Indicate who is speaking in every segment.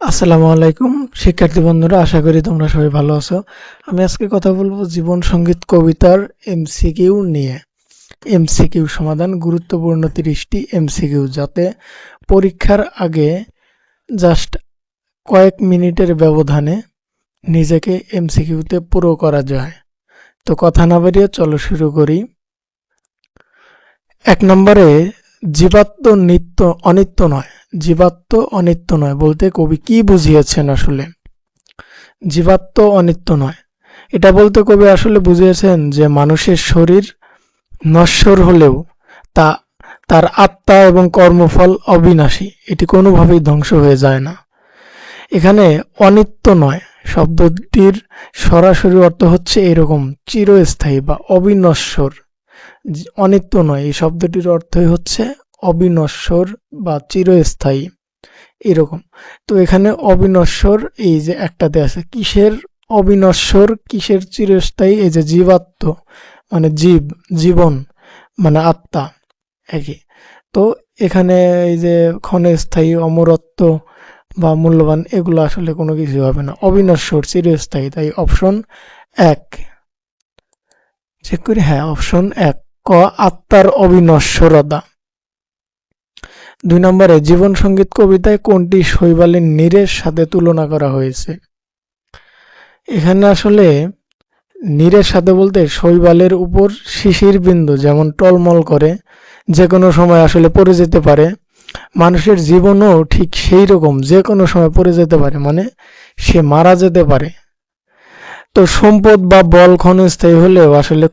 Speaker 1: আসসালামু আলাইকুম শিক্ষার্থী বন্ধুরা, আশা করি তোমরা সবাই ভালো আছো। আমি আজকে কথা বলবো জীবন সঙ্গীত কবিতার এমসিকিউ নিয়ে। এমসিকিউ সমাধান, গুরুত্বপূর্ণ 30টি এমসিকিউ, যাতে পরীক্ষার আগে জাস্ট কয়েক মিনিটের ব্যবধানে নিজেকে এমসিকিউতে পুরো করা যায়। তো কথা না বাড়িয়ে চলো শুরু করি। 1 নম্বরে, জীবাত্ম নিত্য অনিত্য নয়। জীবাত্ম অনিত্য নয় বলতে কবি কি বুঝিয়েছেন আসলে? জীবাত্ম অনিত্য নয়, এটা বলতে কবি আসলে বুঝিয়েছেন যে মানুষের শরীর নশ্বর হলেও তা তার আত্মা এবং কর্মফল অবিনাশী, এটি কোনোভাবেই ধ্বংস হয়ে যায় না। এখানে অনিত্য নয় শব্দটির সরাসরি অর্থ হচ্ছে এরকম, চিরস্থায়ী বা অবিনশ্বর। অনিত্য নয় এই শব্দটির অর্থই হচ্ছে অবিনশ্বর বা চিরস্থায়ী, এরকম। তো এখানে অবিনশ্বর এই যে একটাতে আছে, কিসের অবিনশ্বর কিসের চিরস্থায়ী? এই যে জীবাত্ম মানে জীব, জীবন মানে আত্মা, একই। তো এখানে এই যে ক্ষণস্থায়ী, অমরত্ব বা মূল্যবান, এগুলো আসলে কোনো কিছু হবে না। অবিনশ্বর চিরস্থায়ী, তাই অপশন 1 চেক করি। হ্যাঁ, অপশন 1 ক, আত্মার অবিনশ্বরতা। 2 নম্বরে, জীবন সঙ্গীত কবিতায় কোনটি শৈবালের নীরের সাথে তুলনা করা হয়েছে? এখানে আসলে নীরের সাথে বলতে শৈবালের উপর শিশির বিন্দু যেমন টলমল করে, যে কোনো সময় আসলে পড়ে যেতে পারে, মানুষের জীবনও ঠিক সেই রকম, যে কোনো সময় পড়ে যেতে পারে, মানে সে মারা যেতে পারে। তো সম্পদ বা বল ক্ষণস্থায়ী হলেও আসলে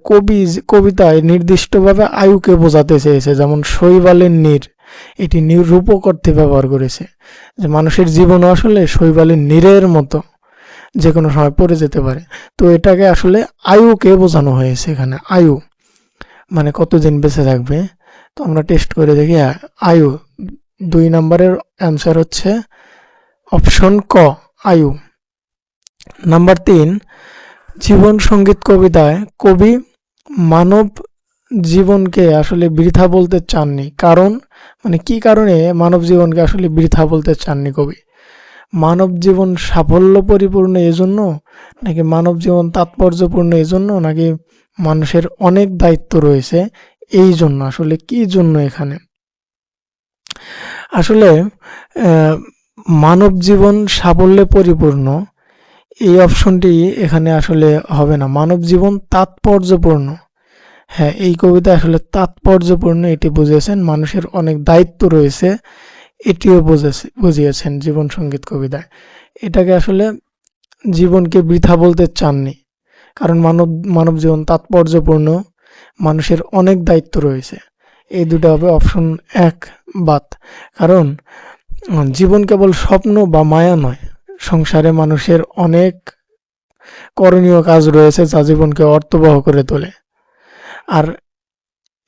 Speaker 1: কবিতায় নির্দিষ্টভাবে আয়ুকে বোঝাতে চেয়েছে, যেমন শৈবালের নীর, এটি রূপক অর্থে ব্যবহার করেছে, যে মানুষের জীবনও আসলে শৈবালের নীরের মতো, যে কোনো সময় পড়ে যেতে পারে। তো এটাকে আসলে আয়ুকে বোঝানো হয়েছে এখানে, আয়ু মানে কতদিন বেঁচে থাকবে। তো আমরা টেস্ট করে দেখি। আয়ু। 2 নম্বরের অ্যান্সার হচ্ছে অপশন ক, আয়ু। নাম্বার 3, জীবন সঙ্গীত কবিতায় কবি মানব জীবনকে আসলে বৃথা বলতে চাননি, কারণ মানে কি কারণে মানব জীবনকে আসলে বৃথা বলতে চাননি কবি? মানব জীবন সাফল্য পরিপূর্ণ এজন্য, নাকি মানব জীবন তাৎপর্যপূর্ণ এজন্য, নাকি মানুষের অনেক দায়িত্ব রয়েছে এই জন্য? আসলে কি জন্য এখানে আসলে মানব জীবন সাফল্যে পরিপূর্ণ, এই অপশনটি এখানে আসলে হবে না। মানব জীবন তাৎপর্যপূর্ণ, হ্যাঁ এই কবিতা আসলে তাৎপর্যপূর্ণ এটি বুঝিয়েছেন, মানুষের অনেক দায়িত্ব রয়েছে এটিও বুঝিয়েছেন জীবন সঙ্গীত কবিতায়। এটাকে আসলে জীবনকে বৃথা বলতে চাননি, কারণ মানব জীবন তাৎপর্যপূর্ণ, মানুষের অনেক দায়িত্ব রয়েছে। এই দুটো হবে অপশন 1 বাদ। কারণ জীবন কেবল স্বপ্ন বা মায়া নয়, সংসারে মানুষের অনেক করণীয় কাজ রয়েছে যা জীবনকে অর্থবহ করে তোলে। আর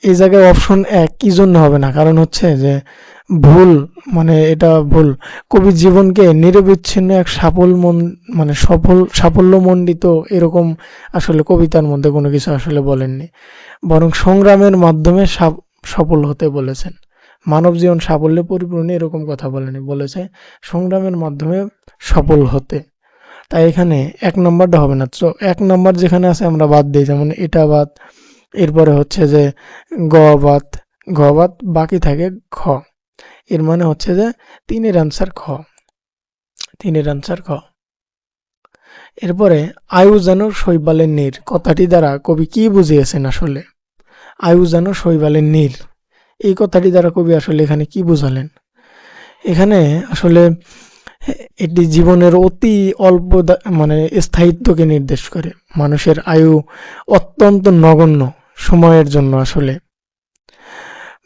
Speaker 1: এই জায়গায় অপশন 1 কি জন্য হবে না? কারণ হচ্ছে যে ভুল, মানে এটা ভুল। কবি জীবনকে নিরবিচ্ছিন্ন এক মানে সাফল্যমণ্ডিত এরকম আসলে কবিতার মধ্যে কোনো কিছু আসলে বলেননি, বরং সংগ্রামের মাধ্যমে সফল হতে বলেছেন। মানব জীবন সাফল্যে পরিপূর্ণ এরকম কথা বলেনি, বলেছে সংগ্রামের মাধ্যমে সফল হতে। তাই এখানে 1 নম্বরটা হবে না। তো 1 নম্বর যেখানে আছে আমরা বাদ দিই, যেমন এটা বাদ, এরপরে হচ্ছে যে গ বাদ, বাদ, বাকি থাকে খ। এর মানে হচ্ছে যে 3-এর অ্যান্সার খ, 3-এর অ্যান্সার খ। এরপরে, আয়ু যেন শৈবালের নীর কথাটি দ্বারা কবি কি বুঝিয়েছেন আসলে? আয়ু যেন শৈবালের নীর, এই কথাটি দ্বারা কবি আসলে এখানে কি বুঝালেন? এখানে আসলে এটি জীবনের অতি অল্প মানে স্থায়িত্বকে নির্দেশ করে। মানুষের আয়ু অত্যন্ত নগণ্য সময়ের জন্য আসলে,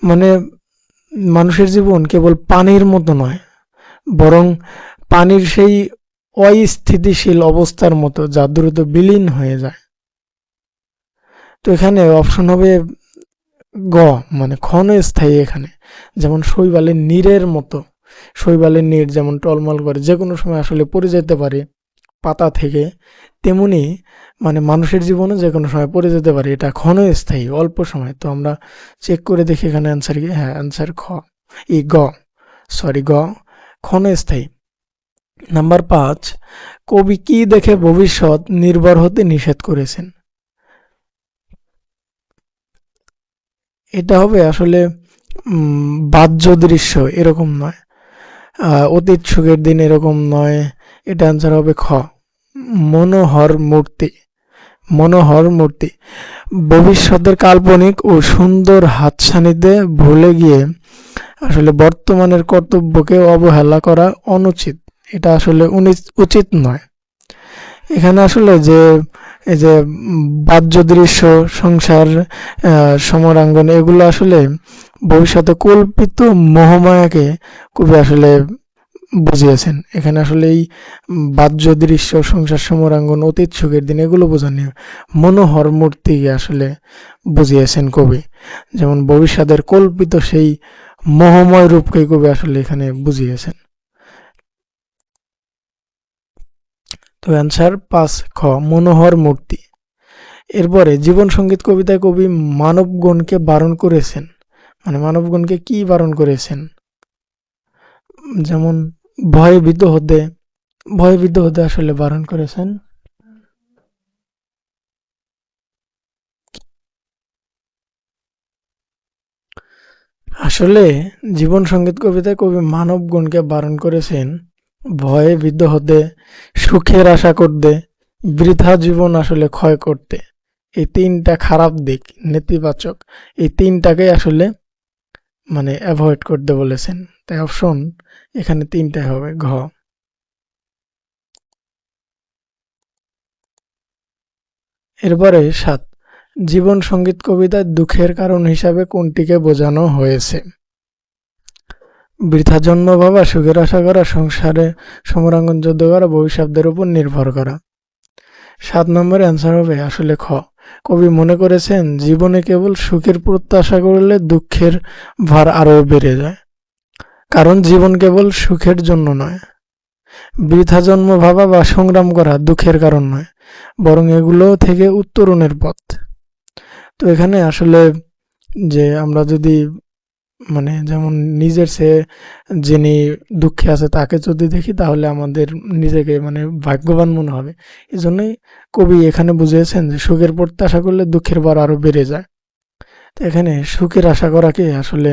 Speaker 1: মানে মানুষের জীবন কেবল পানির মতো নয়, বরং পানির সেই অস্থিতিশীল অবস্থার মতো যা দ্রুত বিলীন হয়ে যায়। তো এখানে অপশন হবে গ, মানে ক্ষণস্থায়ী। এখানে যেমন শৈবালের নীরের মতো, শৈবালের নীর যেমন টলমল করে, যে কোনো সময় আসলে পড়ে যেতে পারে পাতা থেকে, তেমনি মানে মানুষের জীবনে যে কোনো সময় পড়ে যেতে পারে, এটা ক্ষণস্থায়ী, অল্প সময়। তো আমরা চেক করে দেখি এখানে অ্যান্সার কি। হ্যাঁ, অ্যান্সার খ, ই গ, সরি গ, ক্ষণস্থায়ী। নাম্বার 5, কবি কি দেখে ভবিষ্যৎ নির্ভর হতে নিষেধ করেছেন? এটা হবে আসলে বাহ্য দৃশ্য এরকম নয়, অতীত সুখের দিন এরকম নয়। এটা অ্যান্সার হবে খ, মনোহর মূর্তি। মনোহর মূর্তি ভবিষ্যতের কাল্পনিক ও সুন্দর হাতছানিতে ভুলে গিয়ে আসলে বর্তমানের কর্তব্যকে অবহেলা করা অনুচিত। এটা আসলে উচিত নয়। এখানে আসলে যে এই যে বাহ্য দৃশ্য, সংসার, সমরাঙ্গন এগুলো আসলে ভবিষ্যতে কল্পিত মোহমায়াকে কবি আসলে বুঝিয়েছেন। এখানে আসলে এই বাহ্য দৃশ্য, সংসার, সমরাঙ্গন, অতীত সুখের দিন এগুলো বোঝানি মনোহর মূর্তিকে আসলে বুঝিয়েছেন কবি। যেমন ভবিষ্যতের কল্পিত সেই মোহময় রূপকে কবি আসলে এখানে বুঝিয়েছেন। তো অ্যান্সার 5 খ, মনোহর মূর্তি। এরপরে জীবন সঙ্গীত কবিতায় কবি মানবগণকে বারণ করেছেন, মানে মানবগণকে কি বারণ করেছেন? যেমন ভয়ভীত হতে আসলে বারণ করেছেন। আসলে জীবন সঙ্গীত কবিতায় কবি মানবগণকে বারণ করেছেন ভয়ে ভীত হতে, সুখের আশা করতে, বৃথা জীবন আসলে ক্ষয় করতে। এই তিনটা খারাপ দিক, নেতিবাচক, এই তিনটাকে আসলে মানে অ্যাভয়েড করতে বলেছেন। তাই অপশন এখানে তিনটাই হবে, ঘ। এরপরে 7, জীবন সঙ্গীত কবিতায় দুঃখের কারণ হিসাবে কোনটিকে বোঝানো হয়েছে? বৃথা জন্ম ভাবা, সুখের আশা করা, সংসারে সমরাঙ্গন যুদ্ধ করা, ভবিষ্যতের উপর নির্ভর করা। 7 নম্বরে অ্যান্সার হবে আসলে খ, কবি মনে করেছেন জীবনে কেবল সুখের প্রত্যাশা করলে দুঃখের ভার আরো বেড়ে যায়। কারণ জীবন কেবল সুখের জন্য নয়। বৃথা জন্ম ভাবা বা সংগ্রাম করা দুঃখের কারণ নয়, বরং এগুলো থেকে উত্তরণের পথ। তো এখানে আসলে যে আমরা যদি মানে যেমন নিজের সে যিনি দুঃখে আছে তাকে যদি দেখি তাহলে আমাদের নিজেকে মানে ভাগ্যবান মনে হবে। এই জন্যই কবি এখানে বুঝিয়েছেন যে সুখের প্রত্যাশা করলে দুঃখের ভার আরো বেড়ে যায়। তো এখানে সুখের আশা করাকে আসলে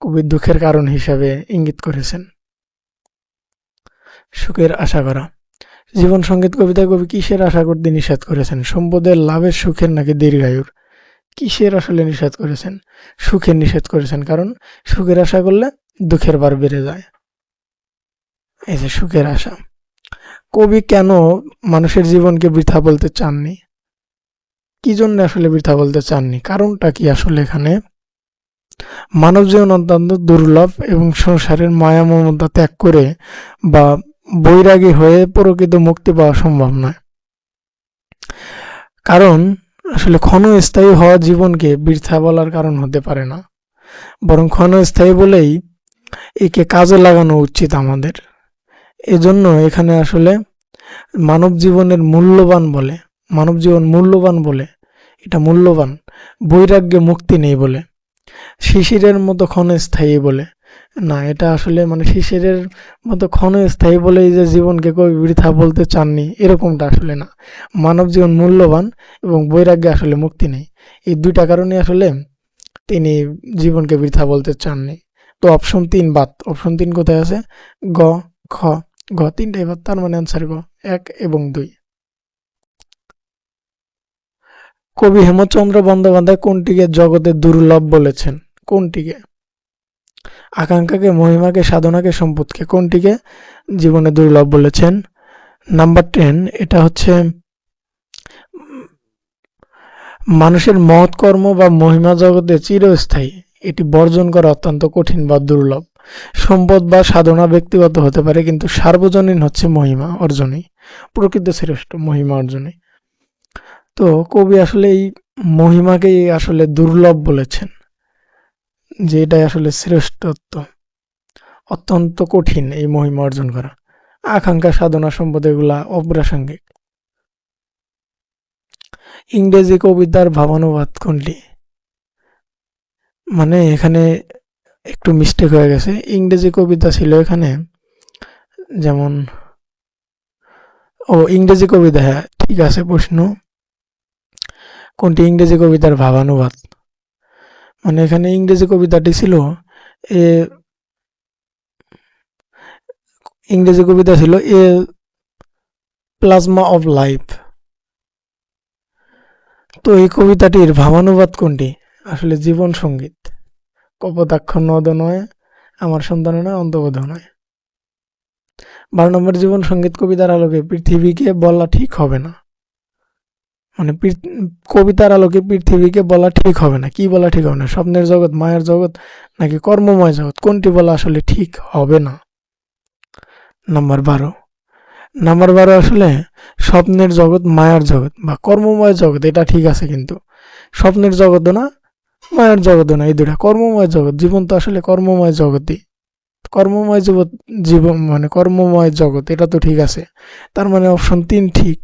Speaker 1: কবি দুঃখের কারণ হিসাবে ইঙ্গিত করেছেন। সুখের আশা করা। জীবন সঙ্গীত কবিতায় কবি কিসের আশা করতে নিষেধ করেছেন? সম্পদের, লাভের, সুখের নাকি দীর্ঘায়ুর? কিসের আসলে নিষেধ করেছেন? সুখের নিষেধ করেছেন, কারণ সুখের আশা করলে দুঃখের ভার বেড়ে যায়। এই যে সুখের আশা। কবি কেন মানুষের জীবনকে বৃথা বলতে চাননি? কি জন্য আসলে বৃথা বলতে চাননি? কারণটা কি আসলে এখানে? মানব জীবন অত্যন্ত দুর্লভ এবং সংসারের মায়া মমতা ত্যাগ করে বা বৈরাগী হয়ে প্রকৃত মুক্তি পাওয়া সম্ভব নয়। কারণ আসলে ক্ষণস্থায়ী হওয়া জীবনকে বৃথা বলার কারণ হতে পারে না, বরং ক্ষণস্থায়ী বলেই একে কাজে লাগানো উচিত আমাদের। এজন্য এখানে আসলে মানব জীবনের মূল্যবান বলে, মানব জীবন মূল্যবান বলে, এটা মূল্যবান, বৈরাগ্যে মুক্তি নেই বলে, শিশিরের মতো ক্ষণস্থায়ী বলে না, এটা আসলে মানে শিশিরের মতো ক্ষণস্থায়ী বলেই যে জীবনকে কবি বৃথা বলতে চাননি এরকমটা আসলে না। মানব জীবন মূল্যবান এবং বৈরাগ্যে আসলে মুক্তি নেই, এই দুইটা কারণে আসলে তিনি জীবনকে বৃথা বলতে চাননি। তো অপশন 3 বাদ। অপশন 3 কোথায় আছে? গ, খ, গ তিনটাই বাদ, তার মানে অ্যান্সার গ, 1 এবং 2। কবি হেমচন্দ্র বন্দ্যোপাধ্যায় কোনটিকে জগতে দুর্লভ বলেছেন? কোনটিকে? আকাঙ্ক্ষাকে, মহিমাকে, সাধনাকে, সম্পদকে, কোনটিকে জীবনে দুর্লভ বলেছেন? নাম্বার 10, এটা হচ্ছে মানুষের মহৎ কর্ম বা মহিমা জগতে চিরস্থায়ী, এটি বর্জন করা অত্যন্ত কঠিন বা দুর্লভ। সম্পদ বা সাধনা ব্যক্তিগত হতে পারে, কিন্তু সার্বজনীন হচ্ছে মহিমা অর্জনই, প্রকৃত শ্রেষ্ঠ মহিমা অর্জনই। তো কবি আসলে এই মহিমাকেই আসলে দুর্লভ বলেছেন, যে এটাই আসলে শ্রেষ্ঠত্ব, অত্যন্ত কঠিন এই মহিমা অর্জন করা। আকাঙ্ক্ষা, সাধনা, সম্পদ এগুলা অপ্রাসঙ্গিক। ইংরেজি কবিতার ভাবানুবাদ কোনটি? মানে এখানে একটু মিস্টেক হয়ে গেছে, ইংরেজি কবিতা ছিল এখানে যেমন ও ইংরেজি কবিতা, হ্যাঁ ঠিক আছে। প্রশ্ন, কোনটি ইংরেজি কবিতার ভাবানুবাদ? মানে এখানে ইংরেজি কবিতাটি ছিল এ ইংরেজি কবিতা ছিল এ প্লাজমা অফ লাইফ। তো এই কবিতাটির ভাবানুবাদ কোনটি? আসলে জীবন সঙ্গীত। কপোতাক্ষ নদ নয়, আমার সন্তান নয়, অন্তবোধ নয়। 12 নম্বর, জীবন সঙ্গীত কবিতার আলোকে পৃথিবীকে বলা ঠিক হবে না। মানে কবিতার আলোকে পৃথিবীকে বলা ঠিক হবে না। কি বলা ঠিক হবে না? স্বপ্নের জগৎ, মায়ার জগৎ, নাকি কর্মময় জগৎ? কোনটি বলা আসলে ঠিক হবে না? নাম্বার 12, নাম্বার 12 আসলে স্বপ্নের জগৎ, মায়ার জগৎ বা কর্মময় জগৎ, এটা ঠিক আছে, কিন্তু স্বপ্নের জগৎও না, মায়ার জগৎও না, এই দুটা কর্মময় জগৎ। জীবন তো আসলে কর্মময় জগৎই। কর্মময় জগৎ, জীবন মানে কর্মময় জগৎ, এটা তো ঠিক আছে। তার মানে অপশন 3 ঠিক।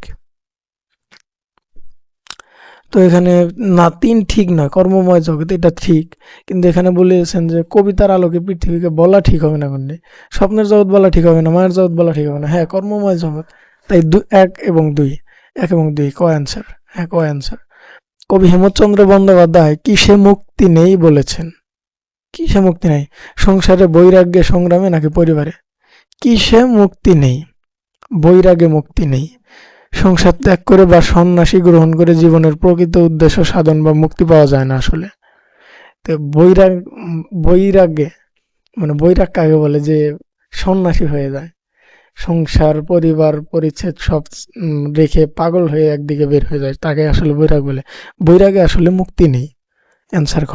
Speaker 1: তো এখানে না, 3 ঠিক না, কর্মময় জগৎ এটা ঠিক। কিন্তু এখানে বলেছেন যে কবিতার আলোকে পৃথিবীকে বলা ঠিক হবে না। কোনটি? স্বপ্নের জগৎ বলা ঠিক হবে না, মায়ের জগৎ বলা ঠিক হবে না, হ্যাঁ কর্মময় জগৎ। তাই 1 এবং 2, 1 এবং 2 ক অ্যান্সার। হ্যাঁ ক অ্যান্সার। কবি হেমচন্দ্র বন্দ্যোপাধ্যায় কিসে মুক্তি নেই বলেছেন? কিসে মুক্তি নেই? সংসারে, বৈরাগ্যে, সংগ্রামে, নাকি পরিবারে? কিসে মুক্তি নেই? বৈরাগ্যে মুক্তি নেই। সংসার ত্যাগ করে বা সন্ন্যাসী গ্রহণ করে জীবনের প্রকৃত উদ্দেশ্য সাধন বা মুক্তি পাওয়া যায় না আসলে। তো বৈরাগ্যে মানে বৈরাগ কাকে বলে? যে সন্ন্যাসী হয়ে যায়, সংসার পরিবার পরিচ্ছেদ সব রেখে পাগল হয়ে একদিকে বের হয়ে যায়, তাকে আসলে বৈরাগ বলে। বৈরাগে আসলে মুক্তি নেই। অ্যান্সার খ।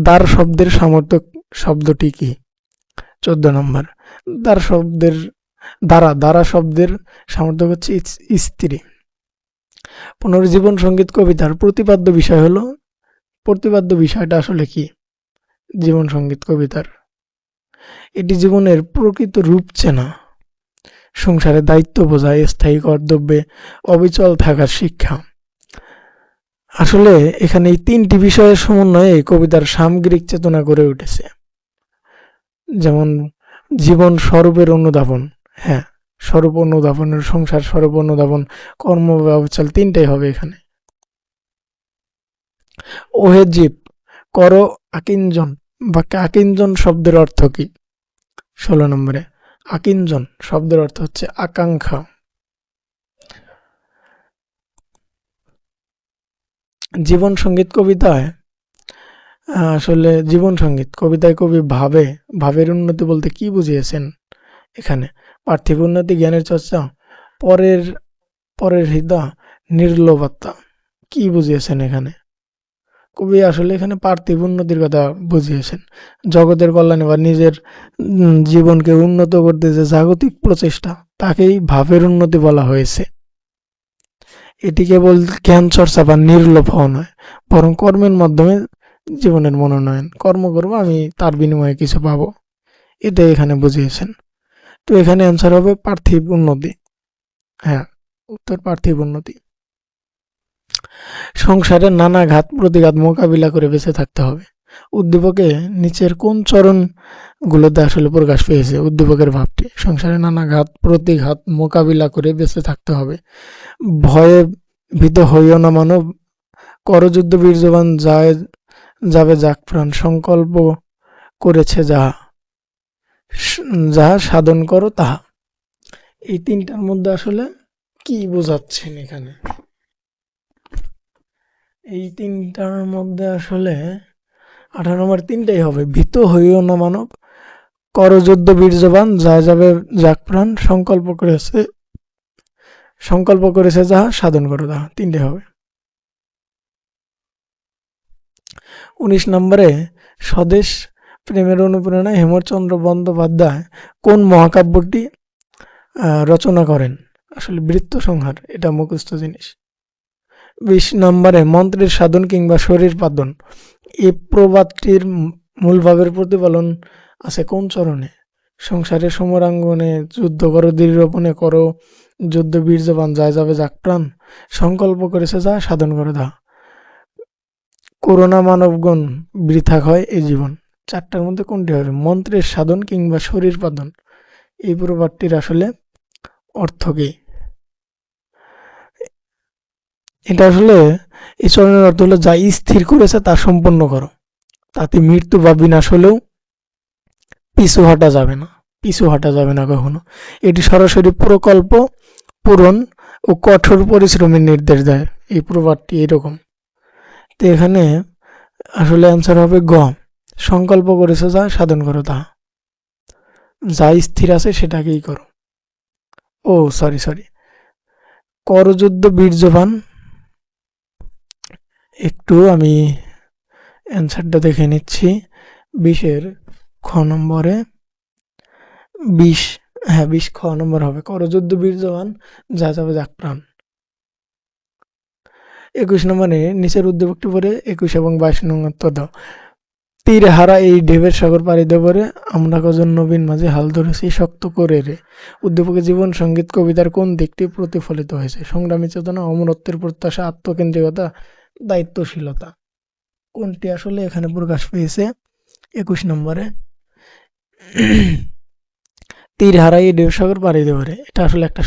Speaker 1: দ্বার শব্দের সমর্থক শব্দটি কি? 14 নম্বর, দ্বার শব্দের দ্বারা শব্দের সমর্থক হচ্ছে স্ত্রী। পুনর্জীবন সঙ্গীত কবিতার প্রতিপাদ্য বিষয় হলো, প্রতিপাদ্য বিষয়টা আসলে কি জীবন সঙ্গীত কবিতার? এটি জীবনের প্রকৃত রূপ চেনা, সংসারে দায়িত্ব বোঝা, স্থায়ী কর্তব্যে অবিচল থাকার শিক্ষা। আসলে এখানে এই 3টি বিষয়ের সমন্বয়ে কবিতার সামগ্রিক চেতনা গড়ে উঠেছে। যেমন জীবন স্বরূপের অনুধাবন, হ্যাঁ স্বরূপ অনুধাবনের, সংসার স্বরূপ অনুধাবন, কর্ম ব্যবচাল, 3টাই হবে এখানে। ওহে জীব কর আকিঞ্জন বা আকিঞ্জন শব্দের অর্থ কি? 16 নম্বরে, আকিঞ্জন শব্দের অর্থ হচ্ছে আকাঙ্ক্ষা। জীবন সঙ্গীত কবিতায় আসলে জীবন সঙ্গীত কবিতায় কবি ভাবের উন্নতি বলতে কি বুঝিয়েছেন? এখানে পার্থিব উন্নতি, জ্ঞানের চর্চা, পরের পরের হৃদয়, নির্লোভতা, কি বুঝিয়েছেন এখানে? কবি আসলে এখানে পার্থিব উন্নতির কথা বুঝিয়েছেন। জগতের কল্যাণে বা নিজের জীবনকে উন্নত করতে যে জাগতিক প্রচেষ্টা, তাকেই ভাবের উন্নতি বলা হয়েছে। এটি কেবল জ্ঞান চর্চা বা নির্লোভ নয়, বরং কর্মের মাধ্যমে জীবনের মনোনয়ন। কর্ম করবো, আমি তার বিনিময়ে কিছু পাবো, এটাই এখানে বুঝিয়েছেন। তো এখানে অ্যান্সার হবে পার্থিব উন্নতি। হ্যাঁ, উত্তর পার্থিব উন্নতি। সংসারে নানা ঘাত প্রতিঘাত মোকাবিলা করে বেঁচে থাকতে হবে। উদ্দীপকে নিচের কোন চরণ গুলোতে আসলে প্রকাশ পেয়েছে উদ্দীপকের ভাবটি? সংসারে নানা ঘাত প্রতিঘাত মোকাবিলা করে বেঁচে থাকতে হবে। ভয়ে ভীত হইও না মানব, করযুদ্ধ বীর্যবান যায় যাবে যাক প্রাণ, সংকল্প করেছে যাহা, যাহা সাধন করো তাহা। এই 3টার মধ্যে আসলে কি বোঝাচ্ছেন এখানে? এই 3টার মধ্যে আসলে 18 নম্বর 3টাই হবে। ভীত হইও না মানব, করযুদ্ধ বীর্যবান যায় যাবে যাক প্রাণ, সংকল্প করেছে যাহা সাধন করো তাহা, 3টে হবে। 19 নম্বরে, স্বদেশ প্রেমের অনুপ্রেরণায় হেমচন্দ্র বন্দ্যোপাধ্যায় কোন মহাকাব্যটি রচনা করেন? আসলে বৃত্ত সংহার, এটা মুখস্থ জিনিস। 20 নম্বরে, মন্ত্রের সাধন কিংবা শরীর পাদন, এই প্রবাদটির মূল ভাবের প্রতিফলন আছে কোন চরণে? সংসারে সমরাঙ্গনে যুদ্ধ করো দৃঢ়পণে, করো যুদ্ধ বীর্যবান যায় যাবে যাক প্রাণ, সংকল্প করেছে যা সাধন করো তা, করোনা মানবগণ বৃথা হয় এই জীবন। 4টার মধ্যে কোনটি হবে? মন্ত্রের সাধন কিংবা শরীর পাদন, এই প্রবাদটির আসলে অর্থ কি? এটা আসলে এই চরণের অর্থ হলো যা স্থির করেছে তা সম্পন্ন করো, তাতে মৃত্যু বা বিনাশ হলেও পিছু হটা যাবে না, পিছু হটা যাবে না কখনো। এটি সরাসরি প্রকল্প পূরণ ও কঠোর পরিশ্রমের নির্দেশ দেয়। এই প্রবাদটি এরকম। তো এখানে আসলে অ্যান্সার হবে গ, সংকল্প করেছে যা সাধন করো তা, যা স্থির আছে সেটাকেই করো। ও সরি সরি, করযুদ্ধ বীর্যবান, একটু আমি অ্যান্সারটা দেখে নিচ্ছি। 20-এর খ নম্বরে 20, হ্যাঁ 20 খ নম্বর হবে, করযুদ্ধ বীর্যবান যা যাবে যাক প্রাণ। 21 নম্বরে নিচের উদ্দীপকটি পরে 21 এবং 22 নং উত্তর দাও। তীর হারা এই ঢেবের সাগর পাড়ি দেবরে, আমরা কজন নবীন মাঝে হাল ধরেছি শক্ত করে রে। উদ্দীপকে জীবন সঙ্গীত কবিতার কোন দিকটি প্রতিফলিত হয়েছে? সংগ্রামী চেতনা, অমরত্বের প্রত্যাশা, আত্মকেন্দ্রিকতা, দায়িত্বশীলতা। কোনটি আসলে এখানে প্রকাশ পেয়েছে? 21 নম্বরে তীর হারা এই ঢেউ সাগর পাড়ি দেবরে, এটা আসলে একটা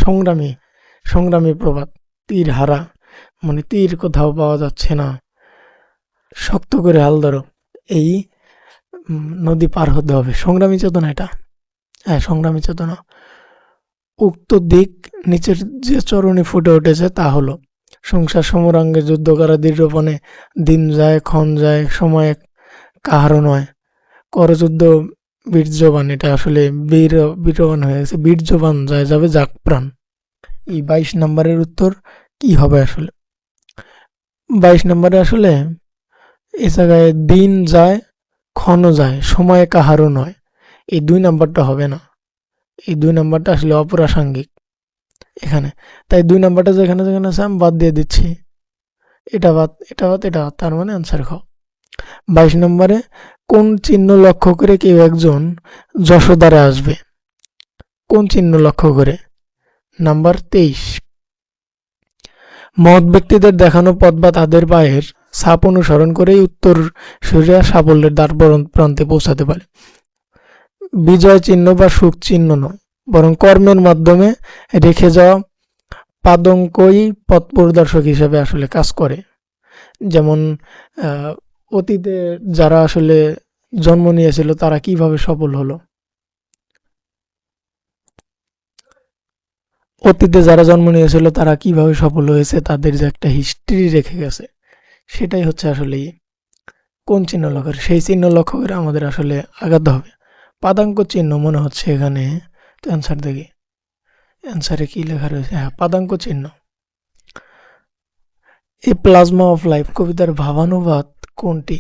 Speaker 1: সংগ্রামী প্রবাদ। তীর হারা মানে তীর কোথাও পাওয়া যাচ্ছে না, শক্ত করে হাল ধরো, এই নদী পার হতে হবে, সংগ্রামী চেতনা এটা। হ্যাঁ সংগ্রামী চেতনা। উক্ত দিক নিচের যে চরণে ফুটে উঠেছে তা হলো সংসার সমরাঙ্গে যুদ্ধ করা দৃঢ়পণে, দিন যায় ক্ষণ যায় সময় কাহারও নয়, করযুদ্ধ বীর্যবান, এটা আসলে বীরবান হয়ে গেছে, বীর্যবান যায় যাবে যাক প্রাণ। এই 22 নম্বরের উত্তর কি হবে আসলে? 22 নম্বরে আসলে এ জায়গায় দিন যায় ক্ষণ যায় সময় কাহারও নয়, এই 2 নাম্বারটা হবে না, এই 2 নাম্বারটা আসলে অপ্রাসঙ্গিক এখানে। তাই 2 নাম্বারটা যেখানে যেখানে আছে আমি বাদ দিয়ে দিচ্ছি, এটা বাদ এটা বাদ এটা বাদ, তার মানে আনসার খ। 22 নম্বরে কোন চিহ্ন লক্ষ্য করে কেউ একজন যশোদারে আসবে? কোন চিহ্ন লক্ষ্য করে? নাম্বার 23। মহৎ ব্যক্তিদের দেখানো পথ বা তাদের পায়ের ছাপ অনুসরণ করেই উত্তর সূর্যা সাফল্যের দ্বার প্রান্তে পৌঁছাতে পারে। বিজয় চিহ্ন বা সুখ চিহ্ন নয়, বরং কর্মের মাধ্যমে রেখে যাওয়া পাদঙ্কই পথ প্রদর্শক হিসেবে আসলে কাজ করে। যেমন অতীতে যারা আসলে জন্ম নিয়েছিল তারা কিভাবে সফল হলো, অতীতে যারা জন্ম নিয়েছিল তারা কিভাবে সফল হয়েছে, তাদের যে একটা হিস্ট্রি রেখে গেছে, সেটাই হচ্ছে আসলে কোন চিহ্ন লক্ষ্য করে, সেই চিহ্ন লক্ষ্য করে আমাদের আসলে আগাতে হবে। পাদাঙ্ক চিহ্ন মনে হচ্ছে এখানে, তো অ্যান্সার দেখি অ্যান্সারে কি লেখা রয়েছে, হ্যাঁ পাদাঙ্ক চিহ্ন। এই প্লাজমা অফ লাইফ কবিতার ভাবানুবাদ কোনটি?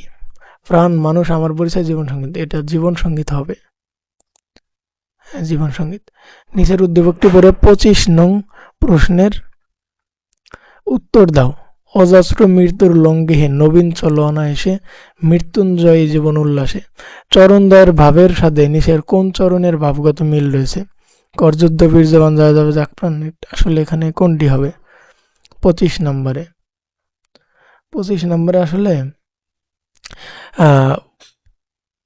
Speaker 1: প্রাণ মানুষ আমার পরিচয় জীবন সঙ্গীত, এটা জীবন সঙ্গীত হবে, হ্যাঁ জীবন সঙ্গীত। নিচের উদ্দীপকটি পরে 25 নং প্রশ্নের উত্তর দাও। অজস্র মৃত্যুর লঙ্ঘে নবীন চলো অনায়াসে, মৃত্যুঞ্জয়ী জীবন উল্লাসে। চরণদ্বয়ের ভাবের সাথে নিচের কোন চরণের ভাবগত মিল রয়েছে? করযুদ্ধ বীর্যবান যায় যাবে যাক প্রাণ, আসলে এখানে কোনটি হবে? 25 নম্বরে 25 নম্বরে আসলে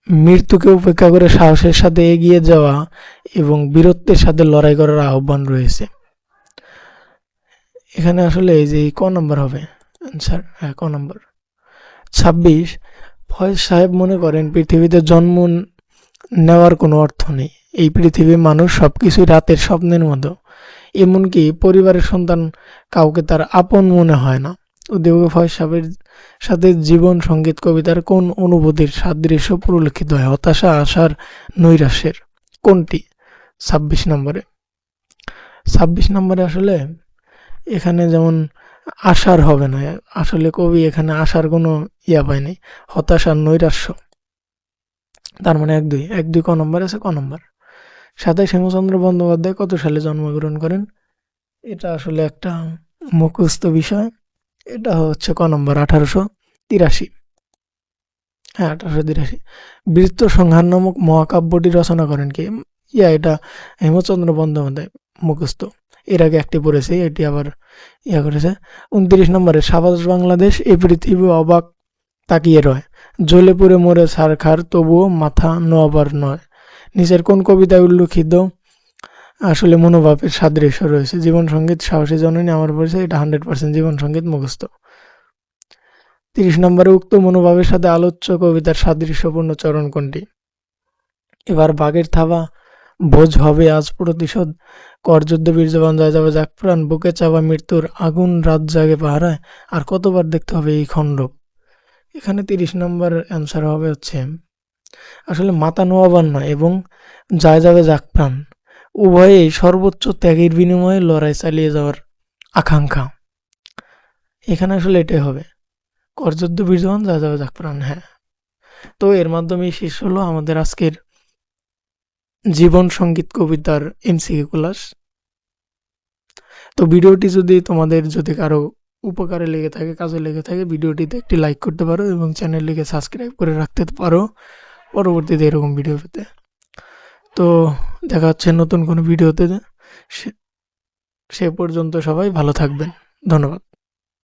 Speaker 1: মৃত্যুকে উপেক্ষা করে সাহসের সাথে এগিয়ে যাওয়া এবং বীরত্বের সাথে লড়াই করার আহ্বান রয়েছে। এখানে আসলে এই যে ক নম্বর হবে অ্যান্সার, হ্যাঁ ক নম্বর। 26 ফয়েজ সাহেব মনে করেন পৃথিবীতে জন্ম নেওয়ার কোনো অর্থ নেই, এই পৃথিবীর মানুষ সবকিছুই রাতের স্বপ্নের মতো, এমনকি পরিবারের সন্তান কাউকে তার আপন মনে হয় না। উদ্দীপকে ফয়েজ সাহেবের সাথে জীবন সঙ্গীত কবিতার কোন অনুভূতির সাদৃশ্য পরিলক্ষিত হয়? হতাশা, আশার, নৈরাশ্যের, কোনটি? 26 নম্বরে 26 নম্বরে আসলে এখানে যেমন আশার হবে না, আসলে কবি এখানে আশার কোনো ইয়া পায়নি, হতাশার নৈরাশ্য, তার মানে 1-2 ক নম্বর আছে, ক নম্বর। 27 হেমচন্দ্র বন্দ্যোপাধ্যায় কত সালে জন্মগ্রহণ করেন? এটা আসলে একটা মুখস্থ বিষয়, এটা হচ্ছে ক নম্বর 1883, হ্যাঁ 1883। বীরত্ব সংহার নামক মহাকাব্যটি রচনা করেন কে? এটা হেমচন্দ্র বন্দ্যোপাধ্যায়, মুখস্থ, এর আগে একটি পড়েছি, এটি আবার করেছে। 29 নম্বরে সাবাস বাংলাদেশ এই পৃথিবী অবাক তাকিয়ে রয়, জ্বলে পুড়ে মরে ছারখার তবুও মাথা নোয়াবার নয়, নিচের কোন কবিতায় উল্লিখিত আসলে মনোভাবের সাদৃশ্য রয়েছে। জীবন সঙ্গীত সাহসী জননী আমার পরিচয়, এটা 100% জীবন সঙ্গীত মুখস্থ। 30 নম্বরে উক্ত মনোভাবের সাথে আলোচ্য কবিতার সাদৃশ্যপূর্ণ চরণ কোনটি? এবার বাঘের থাবা, ভোজ হবে আজ প্রতিশোধ, করযুদ্ধে বীর্যবান জয় যাবে যাক প্রাণ, বুকে চাপা মৃত্যুর আগুন রাত জাগে পাহারায়, আর কতবার দেখতে হবে এই খণ্ড। এখানে 30 নম্বর অ্যান্সার হবে হচ্ছে আসলে মাতা নোয়াবার নয় এবং জয় যাবে যাক প্রাণ উভয়েই সর্বোচ্চ ত্যাগের বিনিময়ে লড়াই চালিয়ে যাওয়ার আকাঙ্ক্ষা। এখানে আসলে এটাই হবে, করযুদ্ধ বীর্যবান জয় যাবে যাক প্রাণ। হ্যাঁ, তো এর মাধ্যমেই শেষ হলো আমাদের আজকের জীবন সঙ্গীত কবিতার এমসিকিউ ক্লাস। তো ভিডিওটি যদি কারো উপকারে লেগে থাকে, কাজে লেগে থাকে, ভিডিওটিতে একটি লাইক করতে পারো এবং চ্যানেলটিকে সাবস্ক্রাইব করে রাখতে পারো পরবর্তীতে এরকম ভিডিও পেতে। তো দেখা হচ্ছে নতুন কোনো ভিডিওতে। সে সে পর্যন্ত সবাই ভালো থাকবেন। ধন্যবাদ।